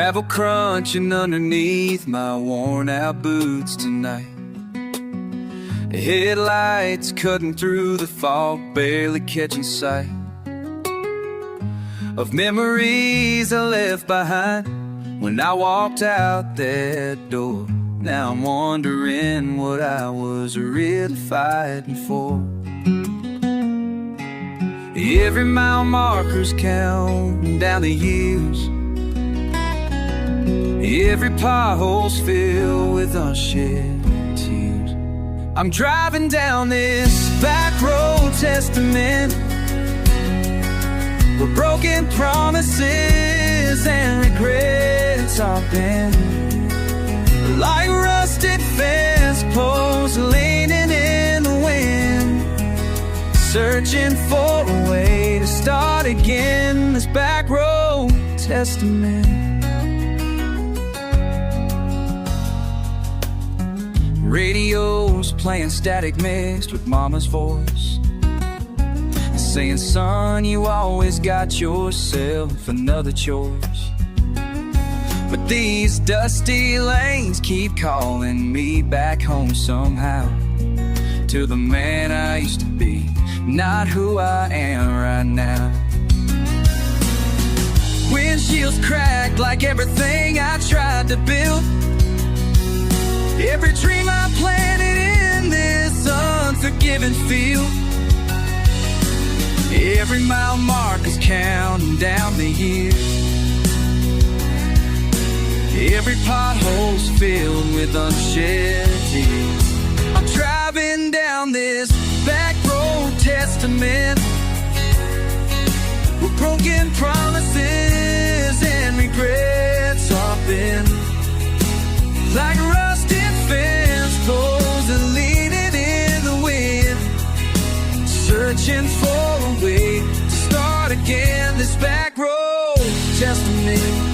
Gravel crunching underneath my worn out boots tonight. Headlights cutting through the fog, barely catching sight of memories I left behind when I walked out that door. Now I'm wondering what I was really fighting for. Every mile marker's counting down the years. Every pothole's filled with unshed tears. I'm driving down this back road testament where broken promises and regrets are bent, like rusted fence posts leaning in the wind, searching for a way to start again. This back road testament. Radio's playing static mixed with mama's voice, saying, son, you always got yourself another choice. But these dusty lanes keep calling me back home somehow, to the man I used to be, not who I am right now. Windshields cracked like everything I tried to build, every dream I planted in this unforgiving field. Every mile marker's counting down the years. Every pothole's filled with unshed tears. I'm driving down this back road testament where broken promises and regrets are bent, like rusted fence posts and leaning in the wind, searching for a way to start again. This back road testament.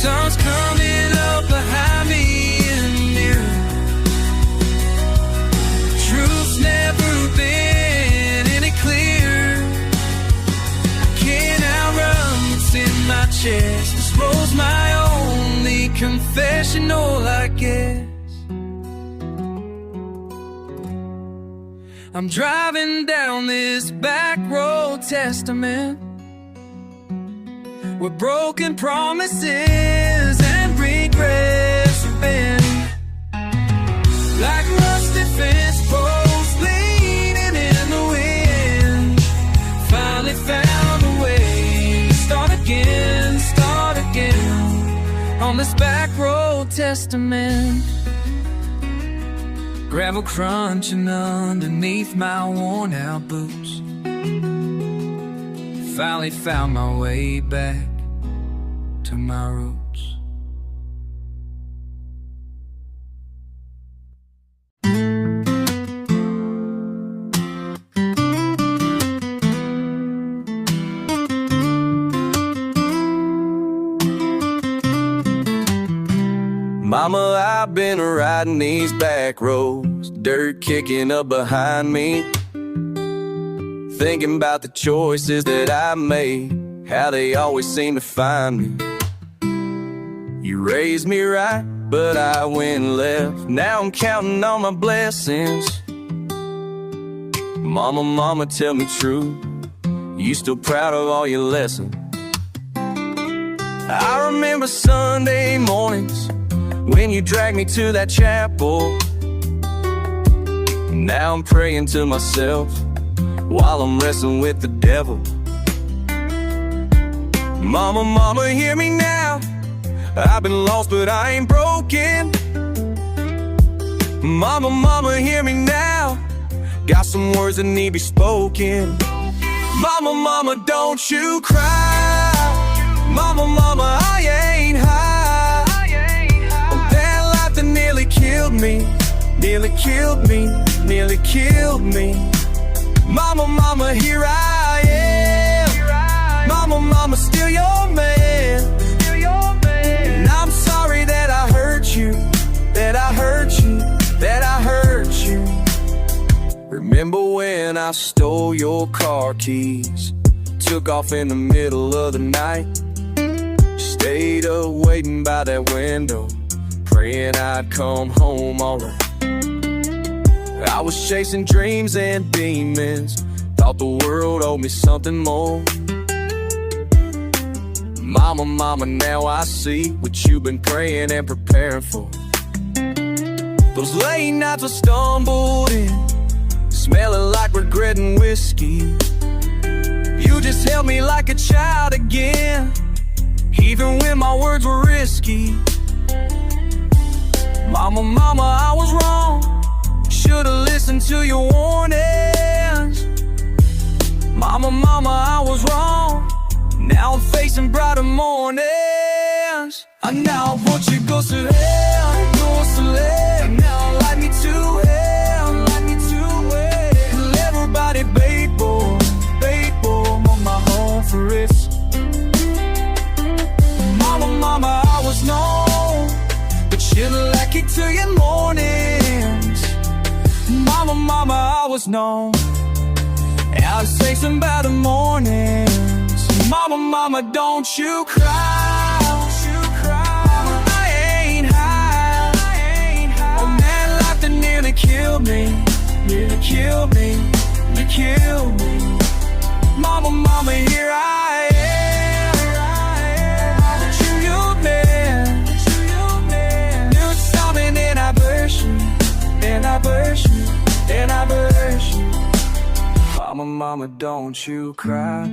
Sun's coming up behind me in the mirror. Truth's never been any clearer. I can't outrun what's in my chest. This road's my only confessional, I guess. I'm driving down this back road testament where broken promises and regrets have been, like rusted fence posts leaning in the wind. Finally found a way to start again on this back road testament. Gravel crunching underneath my worn out boots. Finally found my way back to my roots. Mama, I've been riding these back roads, dirt kicking up behind me, thinking about the choices that I made, how they always seem to find me. You raised me right, but I went left. Now I'm counting on my blessings. Mama, mama, tell me true, you still proud of all your lessons? I remember Sunday mornings when you dragged me to that chapel. Now I'm praying to myself while I'm wrestling with the devil. Mama, mama, hear me now. I've been lost, but I ain't broken. Mama, mama, hear me now. Got some words that need to be spoken. Mama, mama, don't you cry. Mama, mama, I ain't high. Oh, that life that nearly killed me, nearly killed me, nearly killed me. Mama, mama, here I am. Mama, mama, still your man. And I'm sorry that I hurt you, that I hurt you, that I hurt you. Remember when I stole your car keys, took off in the middle of the night. Stayed up waiting by that window, praying I'd come home alright. I was chasing dreams and demons, thought the world owed me something more. Mama, mama, now I see what you've been praying and preparing for. Those late nights I stumbled in, smelling like regret and whiskey. You just held me like a child again, even when my words were risky. Mama, mama, I was wrong, should've listened to your warnings. Mama, mama, I was wrong, now I'm facing brighter mornings. And now I want you go to hell, go select. Now light me to hell, light me to hell. Everybody bait boy, on my home for risk. Mama, mama, I was known, but you're lucky to your mornings. Mama, mama, I was known, I was facing better mornings. Mama, mama, don't you cry, Mama, I ain't high. Oh man, life that nearly killed me, nearly killed me. Mama, mama, here I am. But you man, knew something and I burst you, and I burst you, and I burst you. Mama, mama, don't you cry.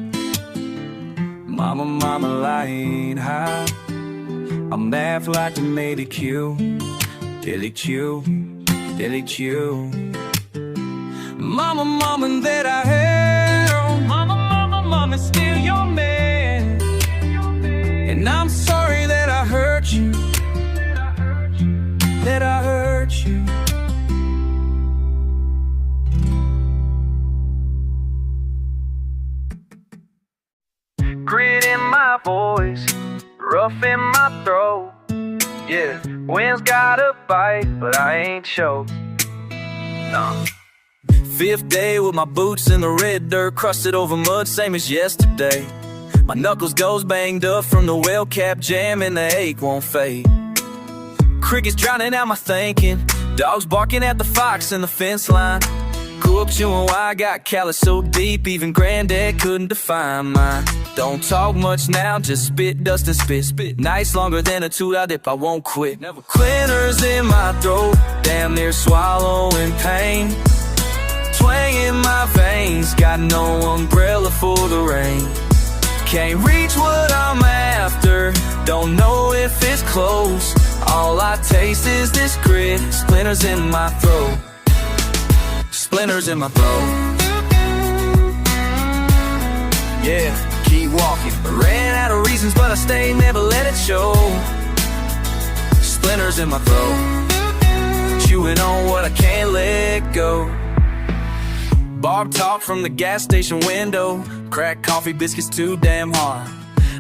Mama, mama, I ain't high. I'm that like to made it cute, delete you. Mama, mama, that I held. Mama, mama, mama, still your man. And I'm sorry that I hurt you, that I hurt you. Grit in my voice, rough in my throat. Yeah, wind's got a bite, but I ain't choked. No. Fifth day with my boots in the red dirt, crusted over mud, same as yesterday. My knuckles goes banged up from the well cap jam, and the ache won't fade. Crickets drowning out my thinking, dogs barking at the fox in the fence line. Grew up chewing why I got callous so deep, even granddad couldn't define mine. Don't talk much now, just spit, dust and spit. Nights longer than a two-hour dip, I won't quit. Never splinters in my throat, damn near swallowing pain. Twang in my veins, got no umbrella for the rain. Can't reach what I'm after, don't know if it's close. All I taste is this grit, splinters in my throat. Splinters in my throat. Yeah, keep walking, ran out of reasons, but I stayed, never let it show. Splinters in my throat, chewing on what I can't let go. Barb talk from the gas station window, crack coffee biscuits too damn hard.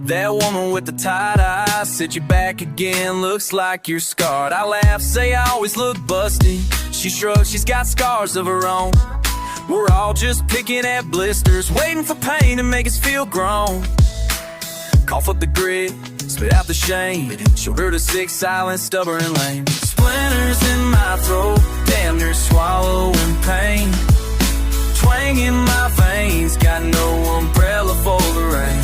That woman with the tight eyes, sit you back again, looks like you're scarred. I laugh, say I always look busty. She shrugs, she's got scars of her own. We're all just picking at blisters, waiting for pain to make us feel grown. Cough up the grit, spit out the shame, shoulder to sick, silent, stubborn and lame. Splinters in my throat, damn near swallowing pain. Twang in my veins, got no umbrella for the rain.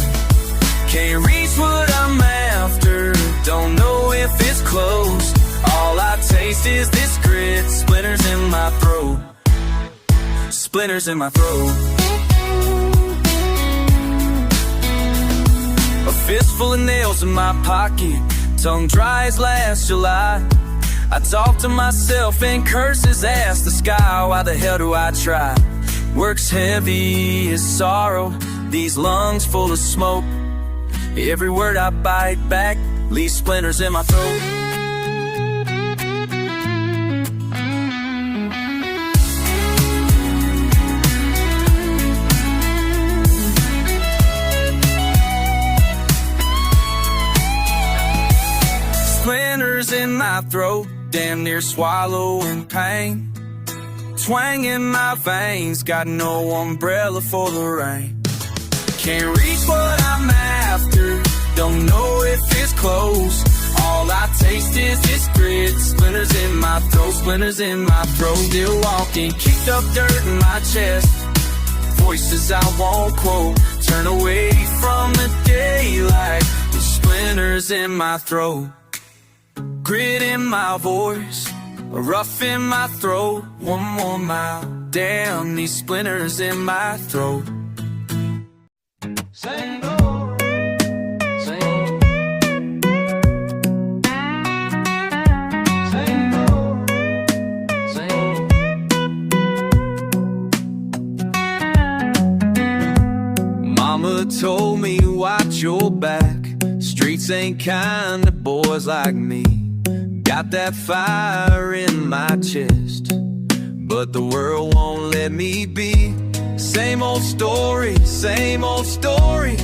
Can't reach what I'm after, don't know if it's close. All I taste is this grit, splinters in my throat. Splinters in my throat. A fistful of nails in my pocket, tongue dry as last July. I talk to myself and curses, ask the sky, why the hell do I try? Work's heavy as sorrow, these lungs full of smoke. Every word I bite back leaves splinters in my throat. Splinters in my throat, damn near swallowing pain. Twang in my veins, got no umbrella for the rain. Can't reach what I'm after, don't know if it's close. All I taste is this grit, splinters in my throat, splinters in my throat. Still walking, kicked up dirt in my chest, voices I won't quote. Turn away from the daylight, with splinters in my throat. Grit in my voice, rough in my throat. One more mile, damn these splinters in my throat. Sing low, sing, sing low, sing. Mama told me watch your back, streets ain't kind to boys like me. Got that fire in my chest, but the world won't let me be. Same old story, same old story.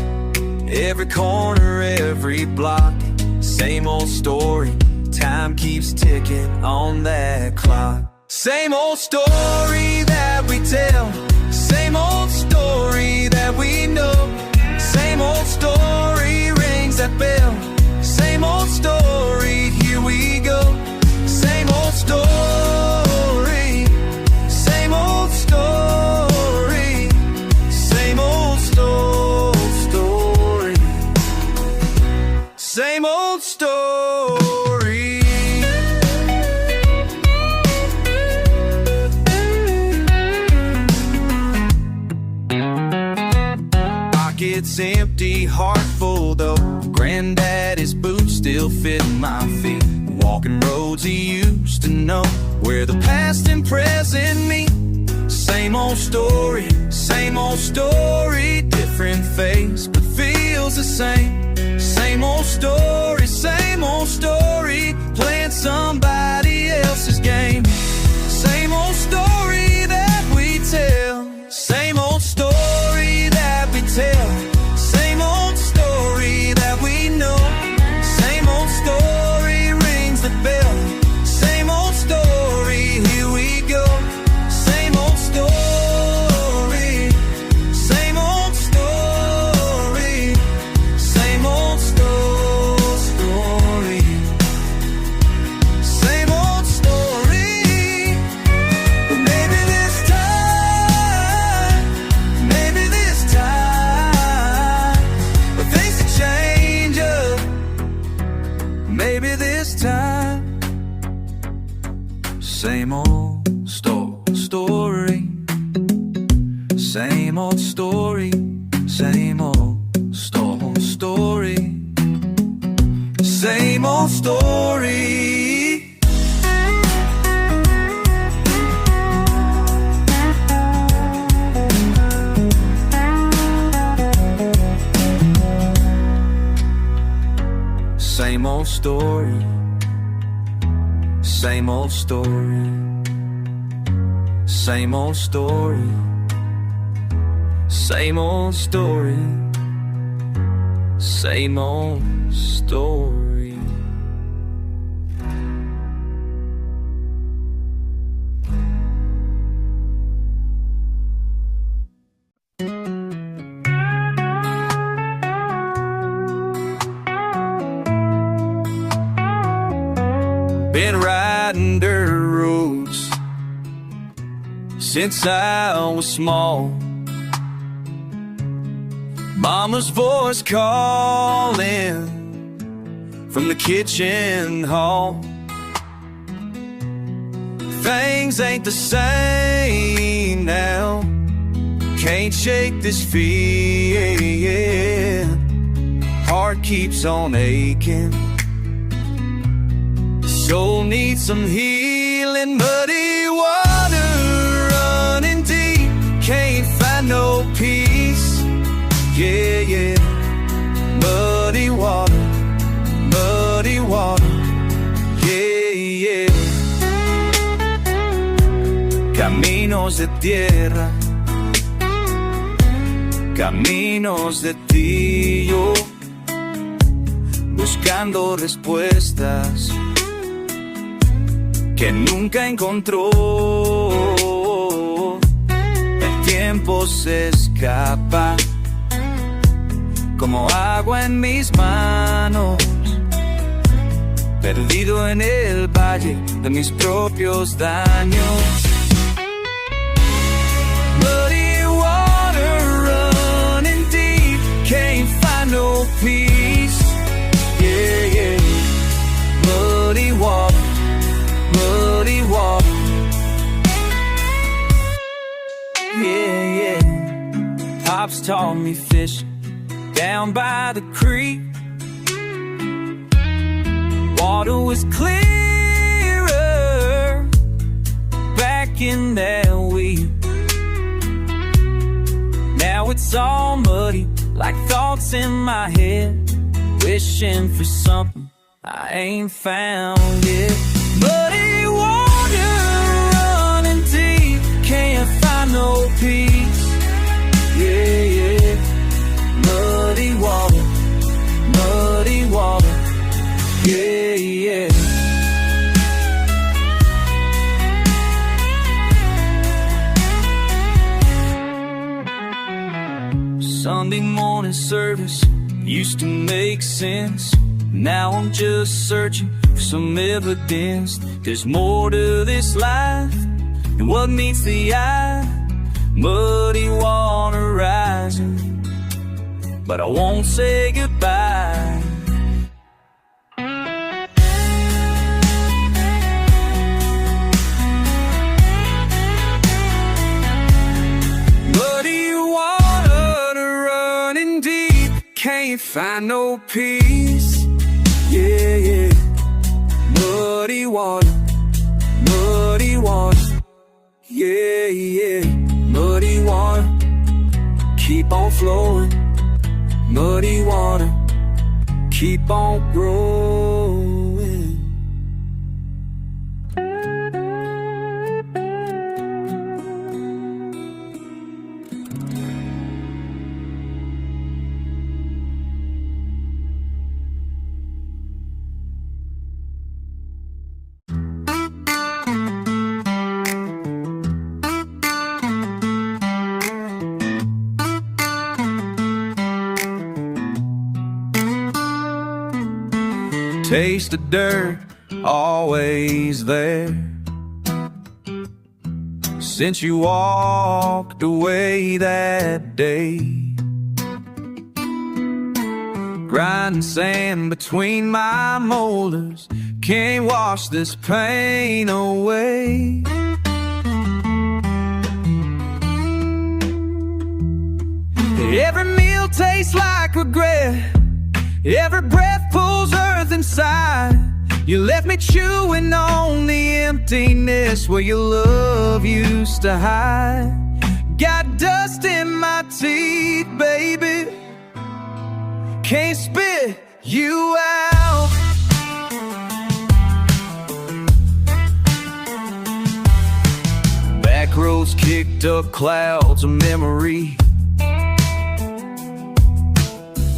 Every corner, every block, same old story. Time keeps ticking on that clock. Same old story that we tell, same old story that we know. Same old story rings that bell, same old story, here we go. Same old story, same old story, same old story, same old story. Pockets empty, heart full though. Granddaddy's boots still fit my feet. Walking roads he used to know, where the past and present meet. Same old story, different face, but feels the same. Same old story, playing somebody else's game. Same old story that we tell, same old story that we tell, same old story that we know. Same old story rings the bell, same old story, here we go. Same old story, same old story, same old story, same old story. But maybe this time, but things will change up. Maybe this time, same old story, same old story, same old story, same old story. Same old story, same old story, same old story, same old story, same old story. Been riding dirt roads since I was small. Mama's voice calling from the kitchen hall. Things ain't the same now, can't shake this feeling. Heart keeps on aching, soul needs some healing. Muddy water running deep, can't find no peace. Yeah, yeah. Muddy water, yeah, yeah. Caminos de tierra, caminos de ti, yo buscando respuestas que nunca encontró. El tiempo se escapa como agua en mis manos, perdido en el valle de mis propios daños. Muddy water running deep, can't find no peace. Yeah, yeah. Muddy water, muddy water. Yeah, yeah. Pops taught me fishing down by the creek. Water was clearer back in that week. Now it's all muddy, like thoughts in my head, wishing for something I ain't found yet. Muddy water running deep, can't find no peace. Yeah, yeah. Muddy water, muddy water. Yeah, yeah. Sunday morning service used to make sense. Now I'm just searching for some evidence. There's more to this life than what meets the eye. Muddy water rising, but I won't say goodbye. Can't find no peace. Yeah, yeah. Muddy water, muddy water. Yeah, yeah. Muddy water, keep on flowing. Muddy water, keep on growing. Taste of dirt, always there. Since you walked away that day, grinding sand between my molars, can't wash this pain away. Every meal tastes like regret. Every breath pulls earth inside. You left me chewing on the emptiness where your love used to hide. Got dust in my teeth, baby. Can't spit you out. Back roads kicked up clouds of memory.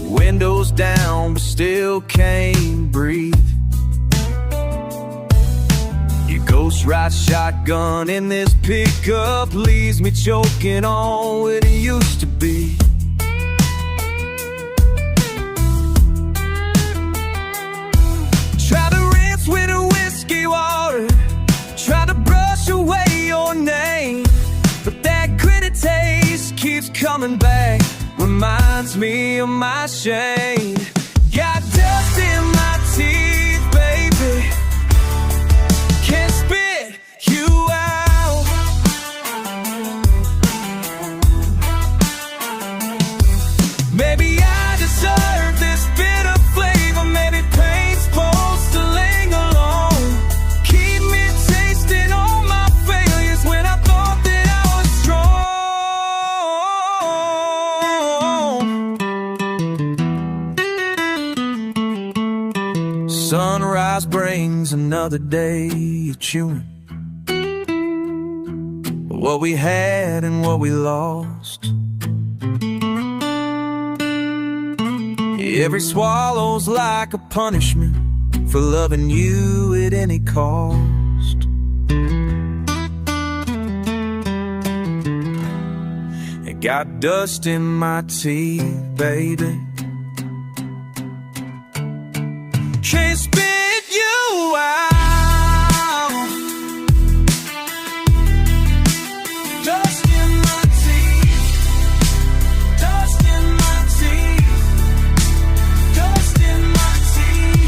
Windows down, but still can't breathe. Your ghost ride shotgun in this pickup leaves me choking on what it used to be. Try to rinse with a whiskey water, try to brush away your name, but that gritty taste keeps coming back. Reminds me of my shame. Got dust in my teeth, baby. Can't spit you out. Maybe I deserve this bitter flavor. Maybe pain's supposed to linger long. Keep me tasting all my failures when I thought that I was strong. Sunrise brings another day of chewing what we had and what we lost. Every swallow's like a punishment for loving you at any cost. It got dust in my teeth, baby. can't spit you out. Dust in my teeth, dust in my teeth, dust in my teeth,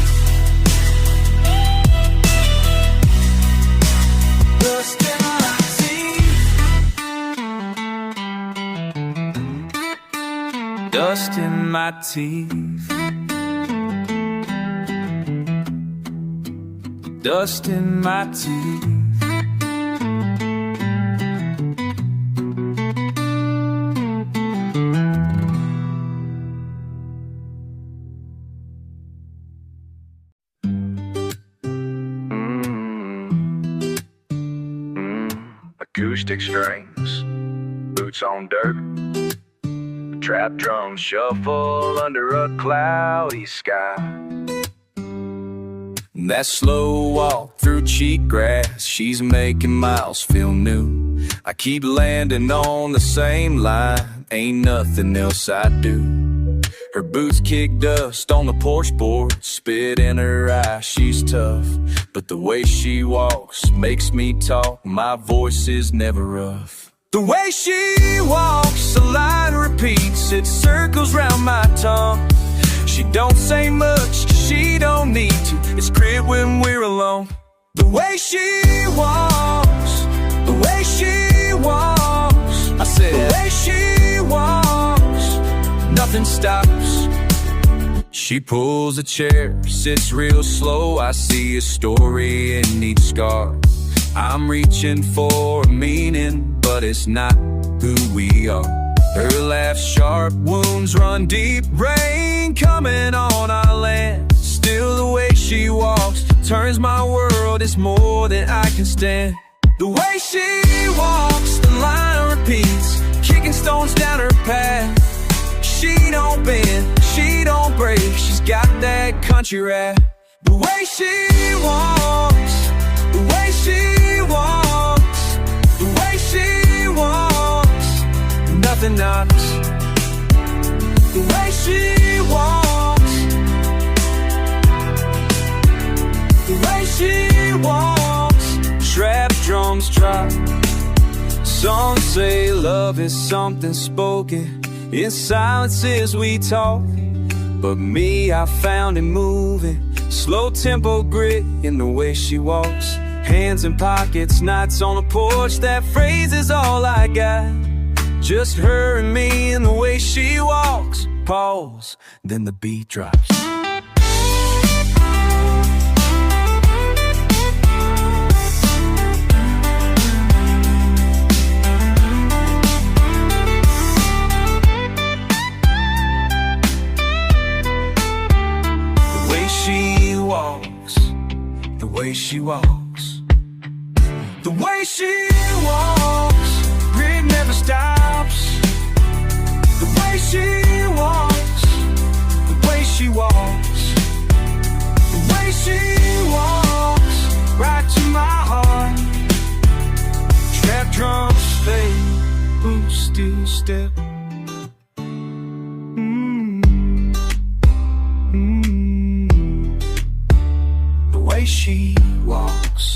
dust in my teeth, dust in my teeth, dust in my teeth. Acoustic strings, boots on dirt, trap drums shuffle under a cloudy sky. That slow walk through cheatgrass, she's making miles feel new. I keep landing on the same line, ain't nothing else I do. Her boots kick dust on the porch board, spit in her eye, she's tough. But the way she walks makes me talk, my voice is never rough. The way she walks, the line repeats, it circles round my tongue. She don't say much, she don't need to, it's clear when we're alone. The way she walks, the way she walks, I said, the way she walks, nothing stops. She pulls a chair, sits real slow, I see a story in each scar. I'm reaching for a meaning, but it's not who we are. Her laugh's sharp, wounds run deep, rain coming on our land. Still the way she walks turns my world, it's more than I can stand. The way she walks, the line repeats, kicking stones down her path. She don't bend, she don't break, she's got that country rap. The way she walks, the way she walks, the way she walks, nothing knocks. The way she walks, the way she walks, trap drums drop. Some say love is something spoken, in silences we talk. But me, I found it moving, slow tempo grit in the way she walks. Hands in pockets, nights on the porch, that phrase is all I got. Just her and me and the way she walks. Pause, then the beat drops. The way she walks, the way she walks, the way she walks, grit never stops. The way she walks, the way she walks, the way she walks, right to my heart. Trap drums fade, boots still step. The way she walks.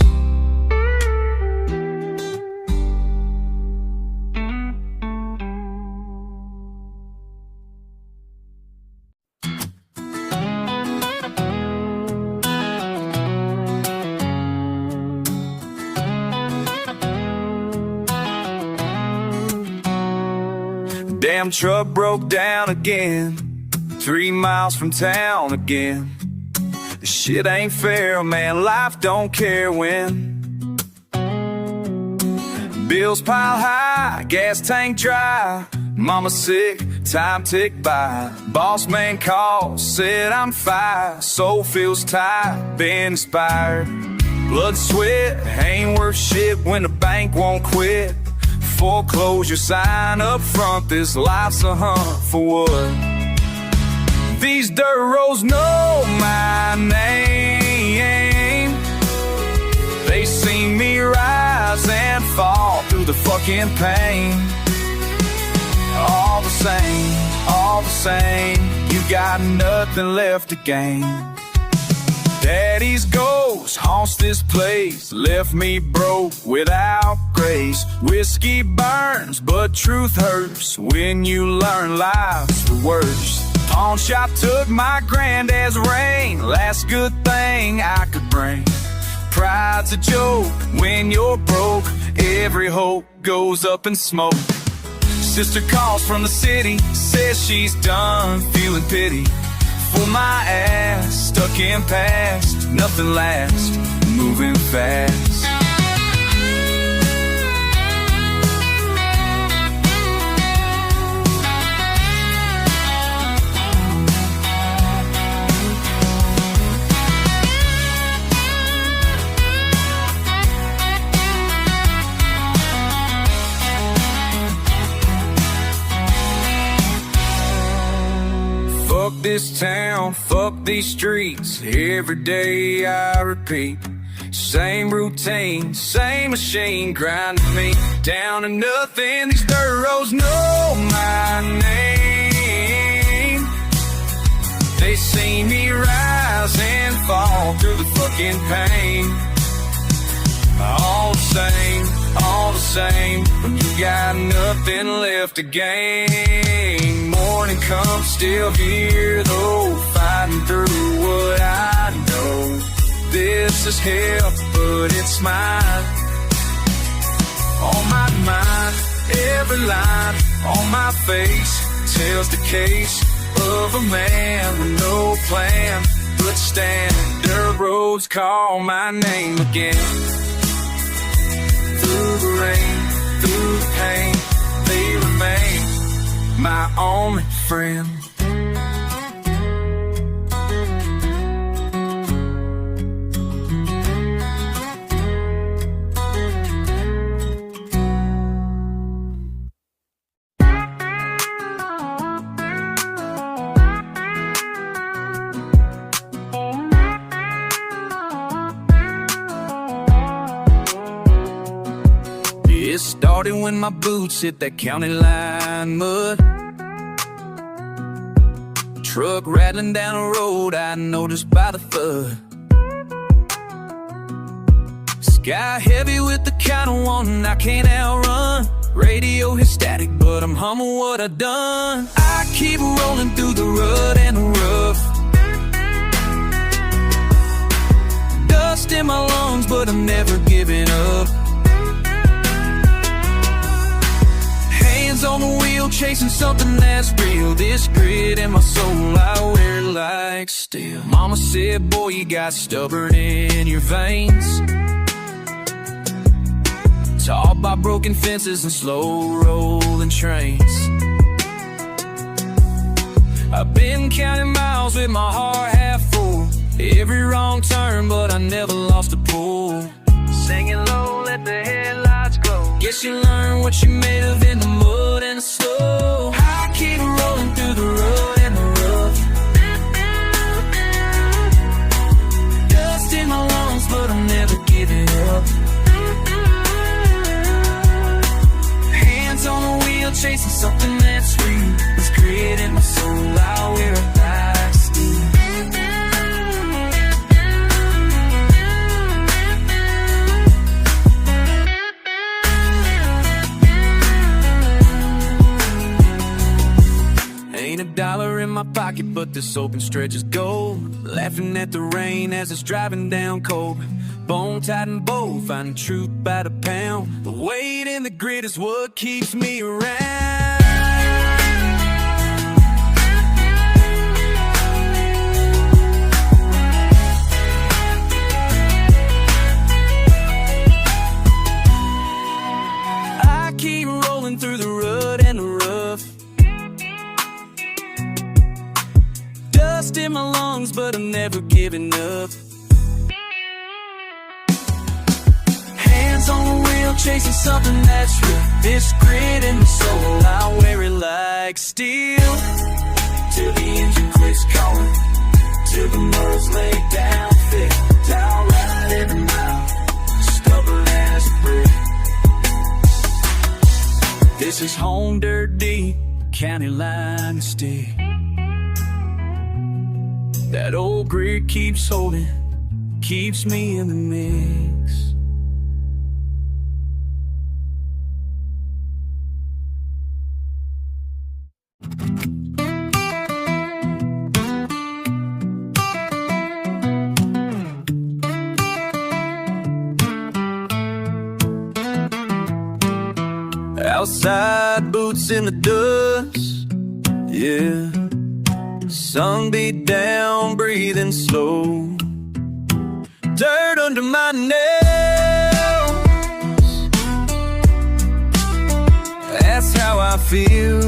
Damn truck broke down again, 3 miles from town again. This shit ain't fair, man, life don't care when. Bills pile high, gas tank dry, mama sick, time tick by. Boss man calls, said I'm fired, soul feels tired, been inspired. Blood, sweat, ain't worth shit when the bank won't quit. Foreclosure sign up front, this life's a hunt for what? These dirt roads know my name. They see me rise and fall through the fucking pain. All the same, you got nothing left to gain. Daddy's ghost haunts this place, left me broke without grace. Whiskey burns, but truth hurts when you learn life's the worst. Pawn shop took my granddad's ring, last good thing I could bring. Pride's a joke when you're broke, every hope goes up in smoke. Sister calls from the city, says she's done feeling pity for my ass, stuck in past, nothing lasts, moving fast. Fuck this town, fuck these streets, every day I repeat. Same routine, same machine, grinding me down to nothing. These dirt roads know my name. They see me rise and fall through the fucking pain. All the same, when you got nothing left to gain. Morning comes, still here though, fighting through what I know. This is hell, but it's mine. On my mind, every line on my face tells the case of a man with no plan but stand. Dirt roads call my name again. Through the rain, through the pain, they remain my only friend. It started when my boots hit that county line mud. Truck rattling down a road I noticed by the flood. Sky heavy with the kind of one I can't outrun. Radio hit static, but I'm humming what I done. I keep rolling through the rut and the rough. Dust in my lungs, but I'm never giving up. On the wheel, chasing something that's real. This grit in my soul, I wear it like steel. Mama said, boy, you got stubborn in your veins. Taught by broken fences and slow rolling trains. I've been counting miles with my heart half full. Every wrong turn, but I never lost a pull. Singing low, let the headlights glow. Guess you learn what you made of in the mud and the snow. I keep rolling through the road and the rough. Dust in my lungs, but I'm never giving up. Hands on the wheel, chasing something that's real. It's grit in my soul, I wear it like steel. Ain't a dollar in my pocket, but this open stretch is gold. Laughing at the rain as it's driving down cold. Bone tight and bold, finding truth by the pound. The weight and the grit is what keeps me around. I keep rolling through the rut and the rough. Dust in my lungs, but I'm never giving up. Hands on the wheel, chasing something that's real. This grit in the soul, I wear it like steel. Till the engine quits calling, till the mud's laid down thick. I'll ride every mile, stubborn as a brick. This is home dirt deep, county line stick. That old grit keeps holding, keeps me in the mix. Outside, boots in the dust, yeah. Sun beat down, breathing slow. Dirt under my nails, that's how I feel.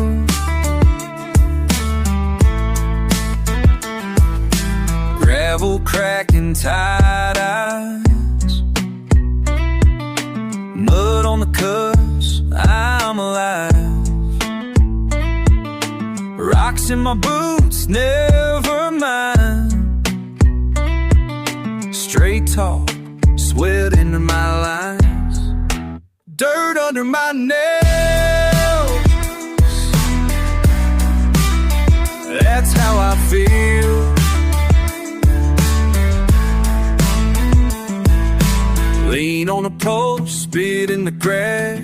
Gravel cracking tight eyes, mud on the cuffs, I'm alive. Rocks in my boots, never mind. Straight talk, sweat into my lines. Dirt under my nails, that's how I feel. Lean on a post, spit in the grass.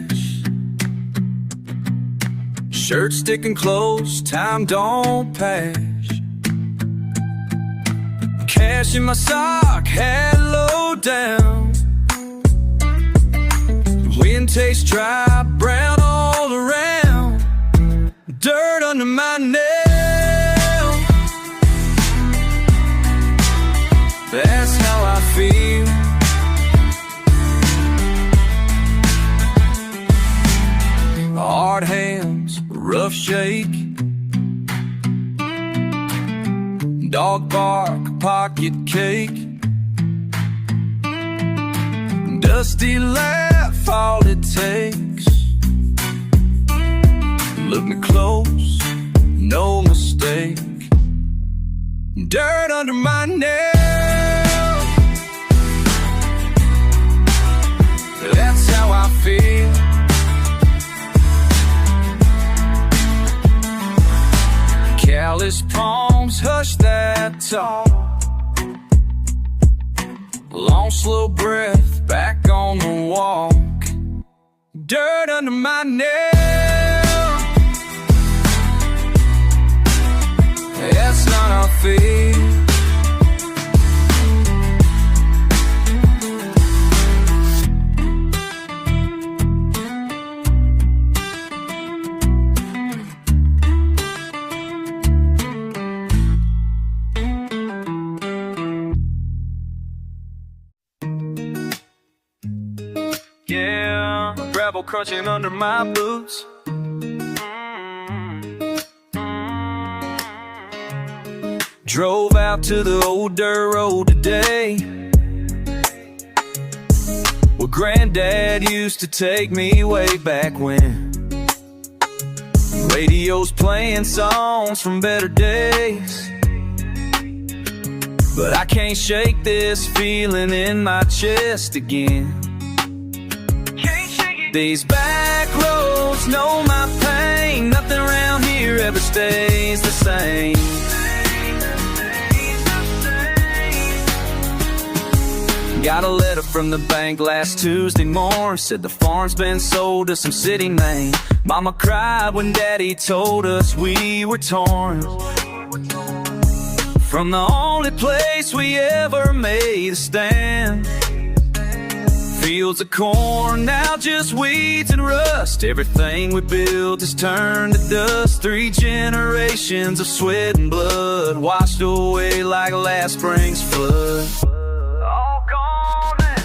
Shirt sticking close, time don't pass. Cash in my sock, hat low down. Wind tastes dry, brown all around. Dirt under my nails, that's how I feel. Hard hands, rough shake. Dog bark, pocket cake. Dusty laugh, all it takes. Look me close, no mistake. Dirt under my nails, that's how I feel. Callous palms, hush that talk. Long slow breath, back on the walk. Dirt under my nails, that's not how I feel. Yeah, gravel crunching under my boots. Drove out to the old dirt road today, where Granddad used to take me way back when. Radio's playing songs from better days, but I can't shake this feeling in my chest again. These back roads know my pain. Nothing around here ever stays the same. Got a letter from the bank last Tuesday morning. Said the farm's been sold to some city man. Mama cried when Daddy told us we were torn from the only place we ever made a stand. Fields of corn, now just weeds and rust. Everything we built has turned to dust. 3 generations of sweat and blood washed away like last spring's flood. All gone now.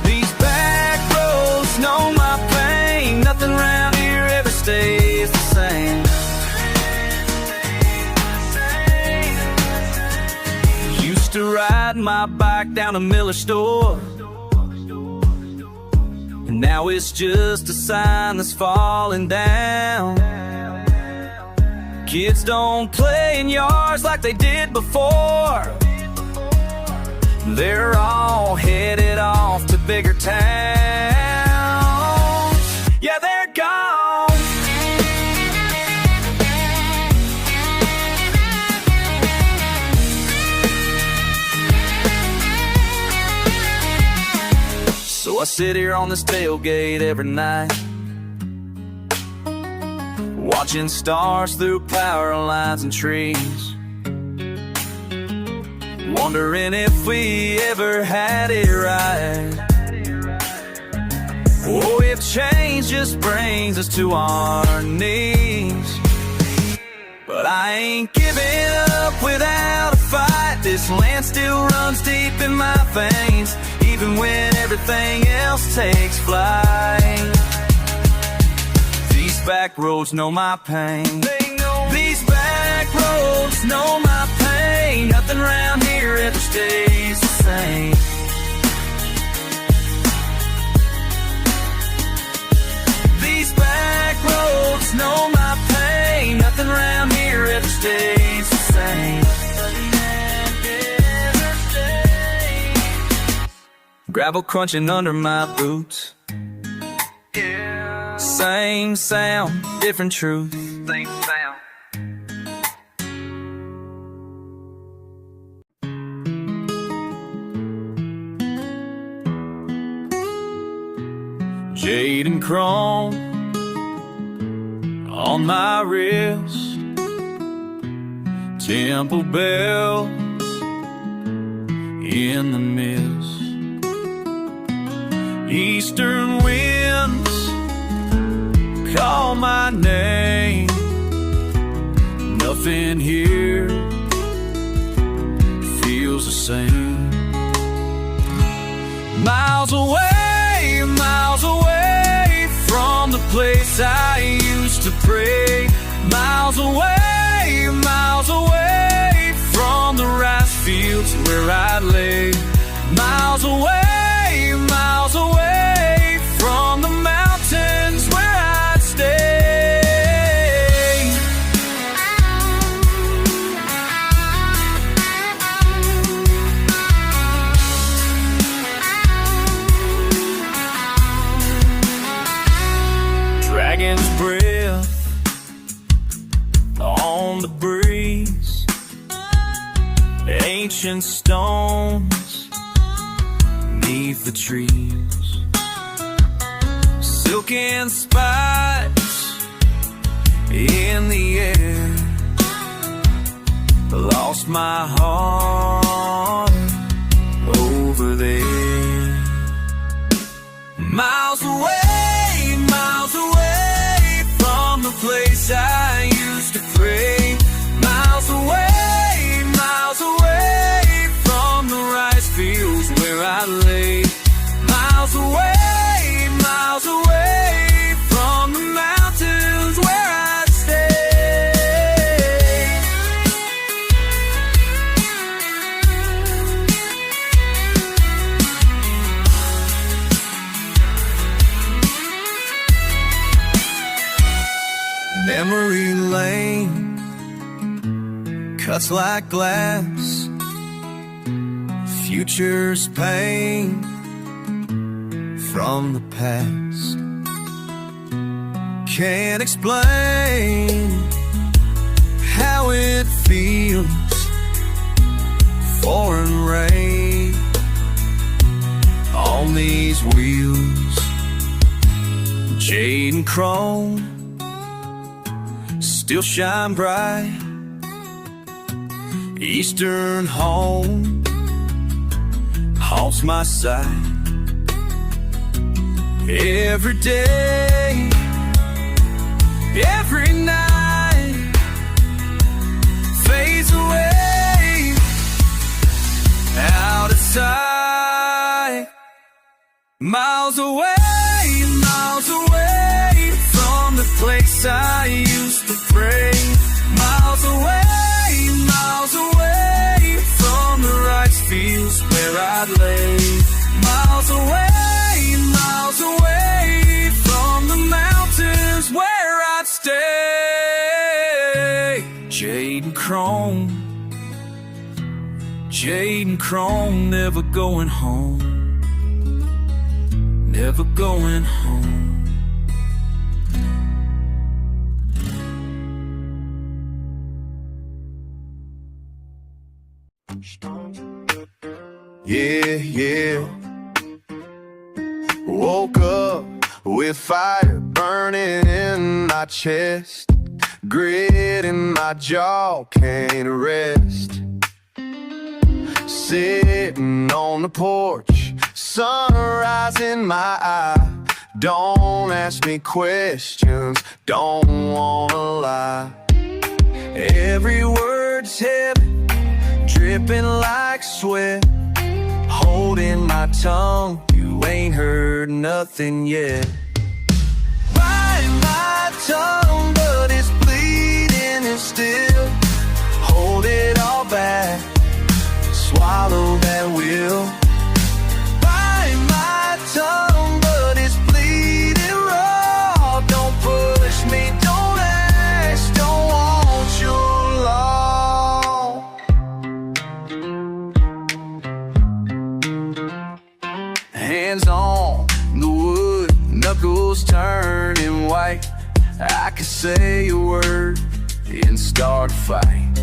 These back roads know my pain. Nothing around here ever stays the same. Used to ride my bike down to Miller store, and now it's just a sign that's falling down. Kids don't play in yards like they did before. They're all headed off to bigger towns. Yeah, they're gone. sit here on this tailgate every night, watching stars through power lines and trees, wondering if we ever had it right. Oh, if change just brings us to our knees. But I ain't giving up without a fight. This land still runs deep in my veins, even when everything else takes flight. These back roads know my pain. These back roads know my pain. Nothing around here ever stays the same. These back roads know my pain. Nothing around here ever stays the same. Gravel crunching under my boots. Same sound, different truth. Same sound. Jade and chrome on my wrist, temple bells in the mist, eastern winds call my name. Nothing here feels the same. Miles away from the place I used to pray. Miles away from the rice fields where I lay. Miles away from the mountains where I'd stay. Dragon's breath on the breeze, ancient stones beneath the trees, silken spikes in the air. Lost my heart over there. Miles away from the place I used to pray. Miles away from the rice fields where I lay. Miles away from the mountains where I'd stay. Memory lane cuts like glass, future's pain from the past. Can't explain how it feels, foreign rain on these wheels. Jade and chrome still shine bright. Eastern home haunts my sight. Every day, every night fades away out of sight. Miles away from the place I used to pray. Miles away from the rice fields where I'd lay. Miles away from the mountains where I'd stay. Jade and chrome, never going home, never going home. Yeah, with fire burning in my chest, grit in my jaw, can't rest. Sitting on the porch, sunrise in my eye. Don't ask me questions, don't wanna lie. Every word's heavy, dripping like sweat. Holding my tongue, you ain't heard nothing yet. Bite my tongue, but it's bleeding and still. Hold it all back, swallow that will. Bite my tongue, but it's bleeding raw. Don't push me, don't ask, don't want your law. Hands on the wood, knuckles turning white. I could say a word and start a fight.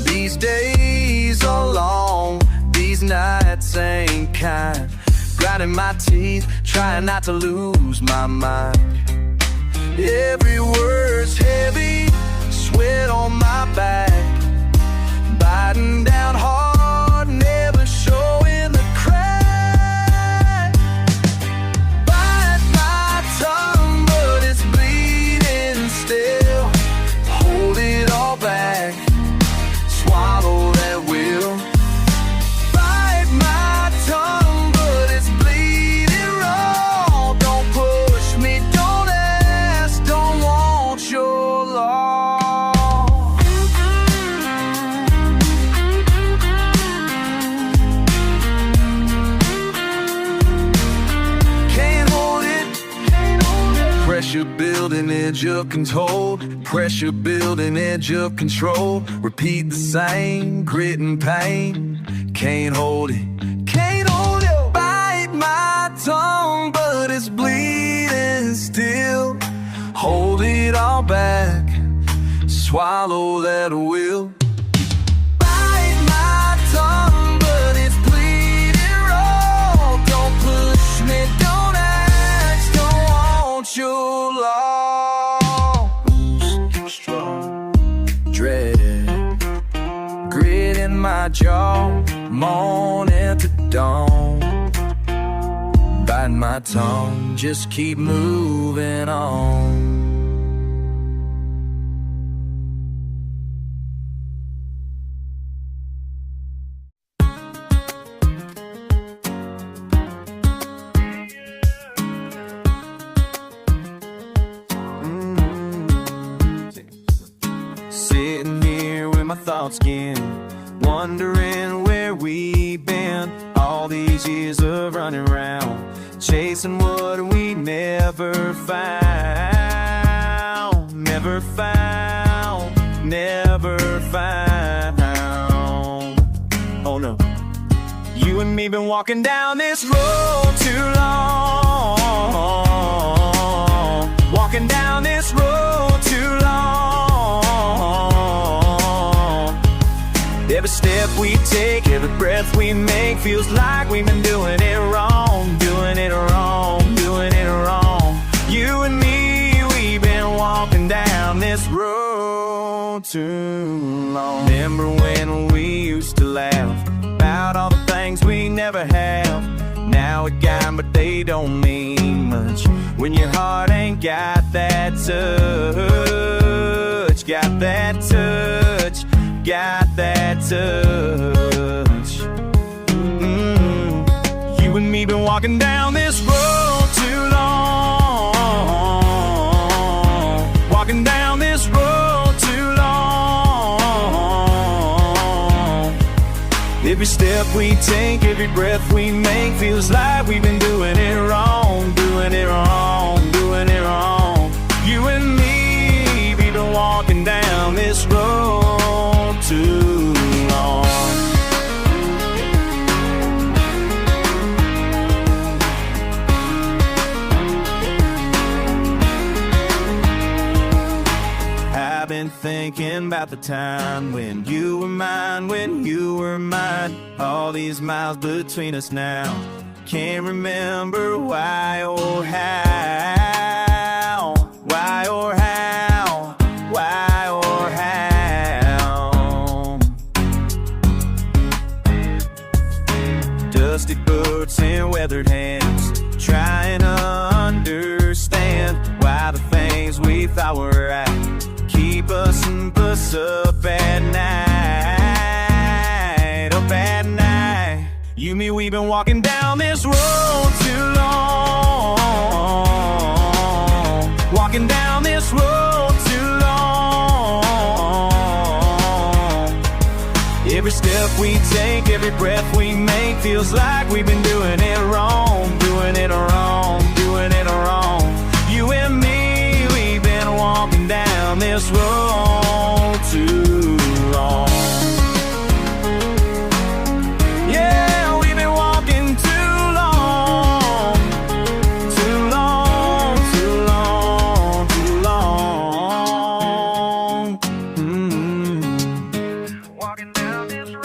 These days are long, these nights ain't kind. Grinding my teeth, trying not to lose my mind. Every word's heavy, sweat on my back. Biting down hard, never showing the crack. Bite my tongue, but it's bleeding still. Hold it all back, swallow that will. Bite my tongue, but it's bleeding raw. Don't push me, don't ask, don't want your law. Can't hold it. Pressure building, edge of control. Pressure building, edge of control. Repeat the same, grit and pain. Can't hold it, can't hold it. Bite my tongue, but it's bleeding still. Hold it all back, swallow that will. Bite my tongue, but it's bleeding raw. Don't push me, don't ask, don't want your law. Strong, dread, grit in my jaw, morning to dawn. Biting my tongue, just keep moving on. Sitting here with my thoughts again, wondering where we've been all these years of running around, chasing what we never found, never found, never found. Oh no. You and me been walking down this road too long, walking down this road too long. Every step we take, every breath we make feels like we've been doing it wrong, doing it wrong, doing it wrong. You and me, we've been walking down this road too long. Remember when we used to laugh about all the things we never have? Now we got 'em, but they don't mean much when your heart ain't got that touch, got that touch, got that touch. You and me been walking down this road too long, walking down this road too long. Every step we take, every breath we make feels like we've been doing it wrong, doing it wrong, doing it wrong. You and me, we've been walking down this road too long. I've been thinking about the time when you were mine, when you were mine. All these miles between us now, Can't remember why or how. Why or how. Why or how. Dusty boots and weathered hands, trying to understand why the things we thought were right keep us and bust up at night. Up at night. You, me, we've been walking down this road too long. Walking down this road too long. Every step we take, every breath we make feels like we've been doing it wrong. Doing it wrong, doing it wrong. You and me, we've been walking down this road too long. Yeah, we've been walking too long. Too long, too long, too long. Walking down this road.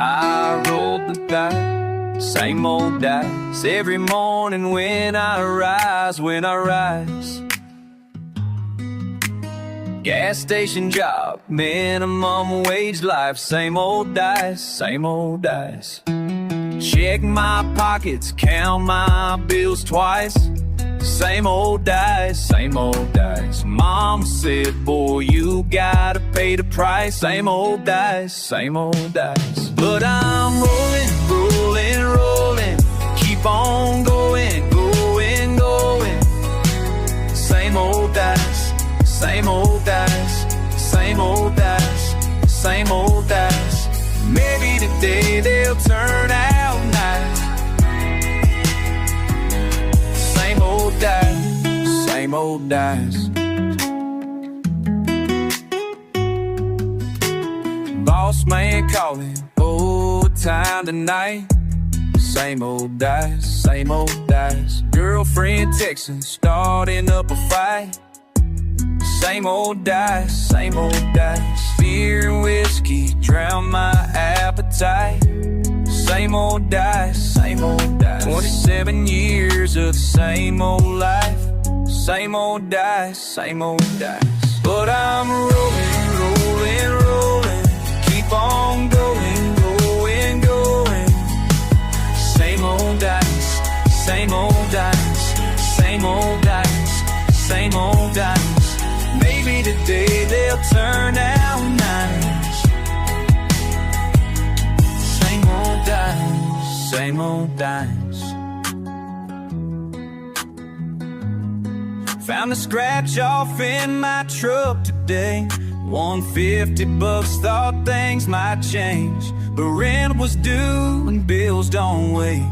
I rolled the dice, same old dice, every morning when I rise, when I rise. Gas station job, minimum wage life, same old dice, same old dice. Check my pockets, count my bills twice. Same old dice, same old dice. Mom said, boy, you gotta pay the price. Same old dice, same old dice. But I'm rolling, rolling, rolling. Keep on going, going, going. Same old dice, same old dice. Same old dice, same old dice. Maybe today they'll turn out nice. Same old dice, same old dice. Boss man calling, overtime tonight. Same old dice, same old dice. Girlfriend texting, starting up a fight. Same old dice, same old dice. Beer and whiskey drown my appetite. Same old dice, same old dice. 27 years of the same old life. Same old dice, same old dice. But I'm rolling, rolling, rolling. Keep on going, going, going. Same old dice, same old dice. Same old dice, same old dice. Maybe today they'll turn out nice. Same old dice, same old dice. Found a scratch off in my truck today. $150, thought things might change, but rent was due and bills don't wait.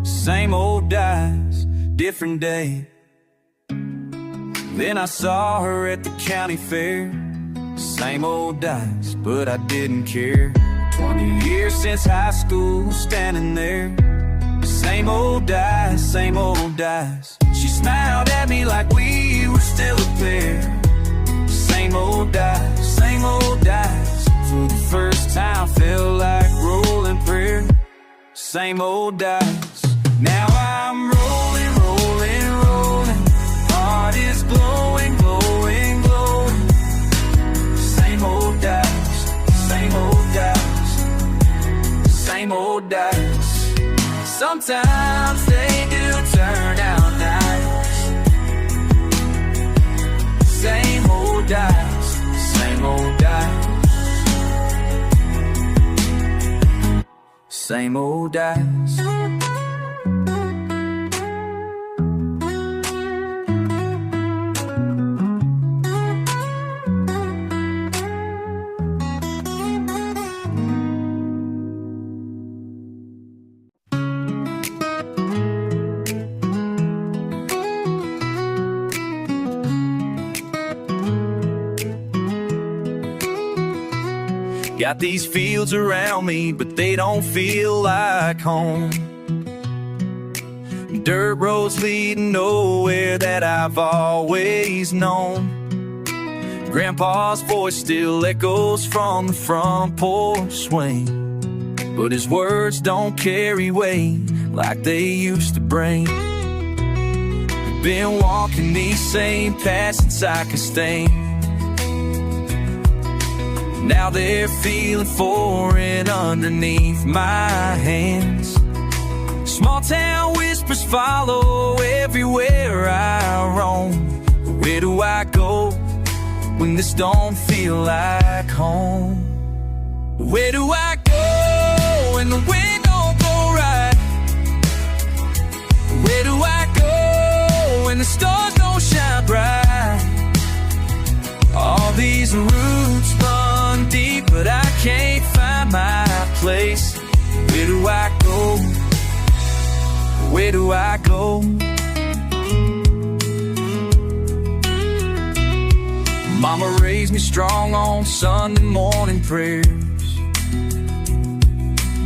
Same old dice, different day. Then I saw her at the county fair. Same old dice, but I didn't care. 20 years since high school, standing there. Same old dice, same old dice. She smiled at me like we were still a pair. Same old dice, same old dice. For the first time felt like rolling prayer. Same old dice. Now I'm rolling, rolling, rolling. Heart is glowing, glowing, glowing. Same old dice, same old dice. Same old dice. Sometimes they do turn out nice. Same old dice, same old dice. Same old dice. Got these fields around me, but they don't feel like home. Dirt roads leading nowhere that I've always known. Grandpa's voice still echoes from the front porch swing, but his words don't carry weight like they used to bring. Been walking these same paths since I could stand. Now they're feeling foreign underneath my hands. Small town whispers follow everywhere I roam. But where do I go when this don't feel like home? Where do I go when the wind don't blow right? Where do I go when the stars don't shine bright? All these roots run deep, but I can't find my place. Where do I go? Where do I go? Mama raised me strong on Sunday morning prayers,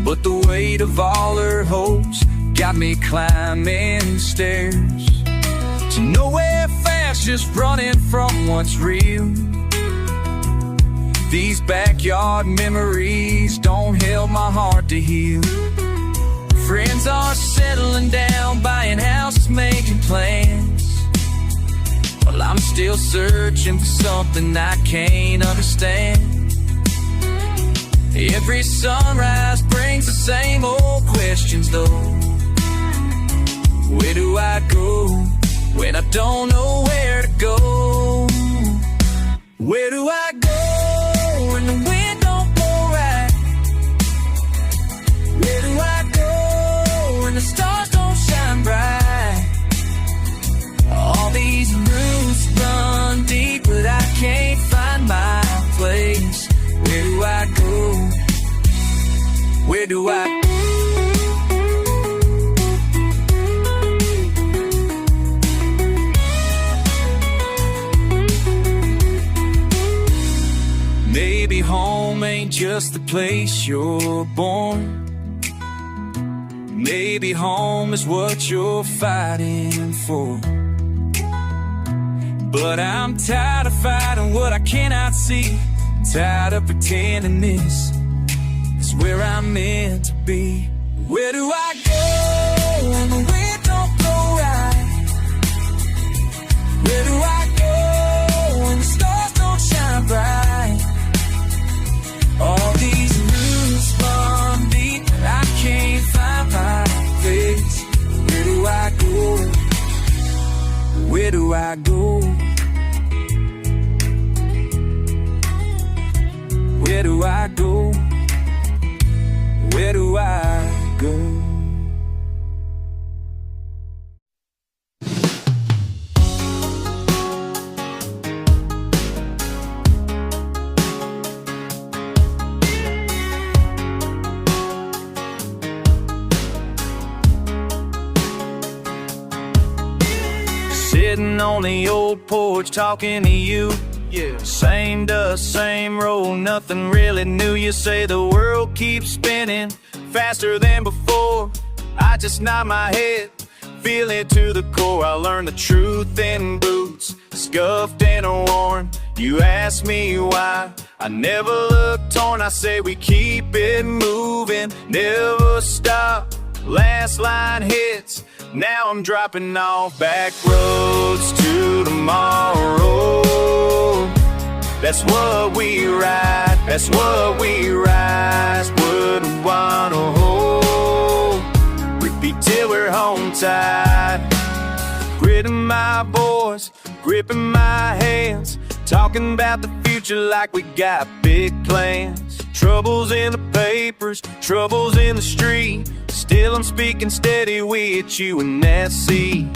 but the weight of all her hopes got me climbing stairs to nowhere fast, just running from what's real. These backyard memories don't help my heart to heal. Friends are settling down, buying houses, making plans, while I'm still searching for something I can't understand. Every sunrise brings the same old questions though. Where do I go when I don't know where to go? Where do I go when the wind don't blow right? Where do I go when the stars don't shine bright? All these roots run deep, but I can't find my place. Where do I go? Where do I go? Maybe home ain't just the place you're born. Maybe home is what you're fighting for. But I'm tired of fighting what I cannot see. Tired of pretending this is where I'm meant to be. Where do I go when the wind don't blow right? Where do I go when the stars don't shine bright? All these roots run deep, but I can't find my place. Where do I go? Where do I go? Where do I go? Where do I go? Sitting on the old porch talking to you. Yeah. Same dust, same road, nothing really new. You say the world keeps spinning faster than before. I just nod my head, feel it to the core. I learned the truth in boots, scuffed and worn. You ask me why, I never look torn. I say we keep it moving, never stop. Last line hits, now I'm dropping off back roads to tomorrow. That's what we ride, that's what we rise. Wouldn't wanna hold, repeat till we're home tied. Gritting my boys, gripping my hands, talking about the future like we got big plans. Troubles in the papers, troubles in the street, still I'm speaking steady with you and that sea.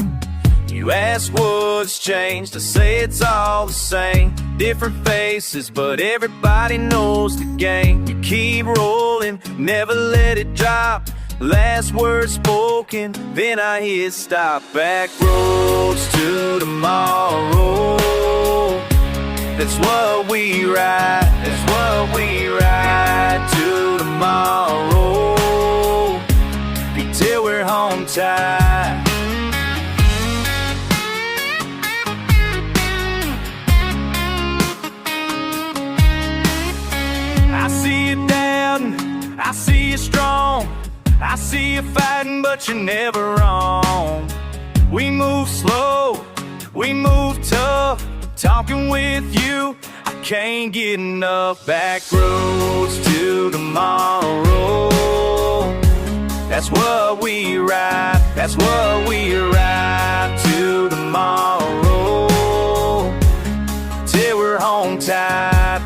You ask what's changed, I say it's all the same. Different faces, but everybody knows the game. You keep rolling, never let it drop. Last word spoken, then I hit stop. Back roads to tomorrow. That's what we ride, that's what we ride to tomorrow, till we're home tight. I see you down, I see you strong, I see you fighting, but you're never wrong. We move slow, we move tough, talking with you, I can't get enough. Back roads to tomorrow, that's what we ride, that's what we ride to tomorrow, till we're home tight.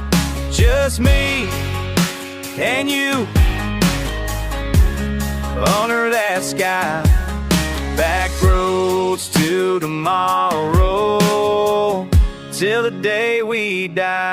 Just me and you under that sky. Back roads to tomorrow, till the day we die.